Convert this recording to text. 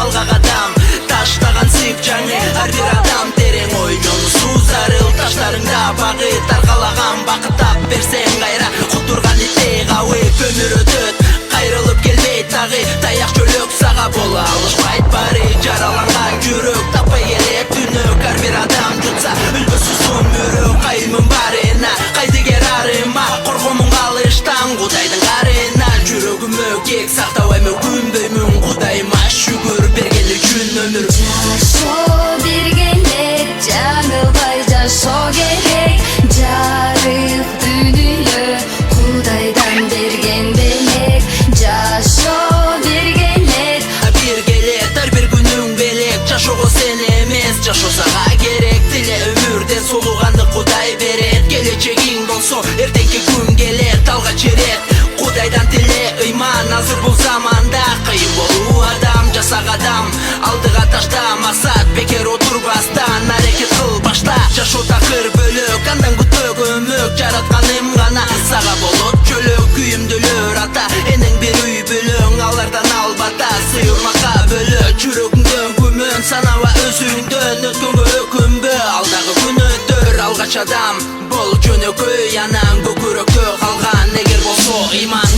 алга кадам таштаган сыйк жаңы ар бир адам терең ойлону суу зарыл таштарыңда багыт таркалаган бакыт тап берсең кайра кутурган иттей кабып өмүр өтөт кайрылып келбейт дагы таяк чөлөк сага боло алышпайт баары жараланган жүрөк таппай келет түнөк ар бир адам жутса үлгүсүз өмүрөк кайымым барына кайдыгер арыма коркомун калыштан кудайдын карына жүрөгүмө кек сактабайм өкүнбөймүн кудайыма шүгүр берген үчүн өмүр жашоо бергенде жаңылбай жашоо керек жарык дүнүйө кудайдан берген белек жашоо берген элек бир келет ар бир күнүң белек жашоого сен эмес жашоо сага керек тиле өмүрден сулууганды кудай берет келечегиң болсо эртеңки күн келет алга черет кудайдан тиле ыйман азыр бул заманда кыйын болуу адам жаса кадам алдыга ташта максат бекер отурбастан аракет кыл башта жашоо такыр бөлөк андан күтпө көмөк жаратканым гана сага болот жөлөк күйүмдүүлөр ата энең бир үй бүлөң алардан албата сыйырмакка бөлө жүрөгүңдөн күмөн санаба өзүңдөн өткөнгө өкүнбө алдагы күн өтөр алгач адам бол жөнөкөй анан көкүрөккө калган эгер болсо ыйман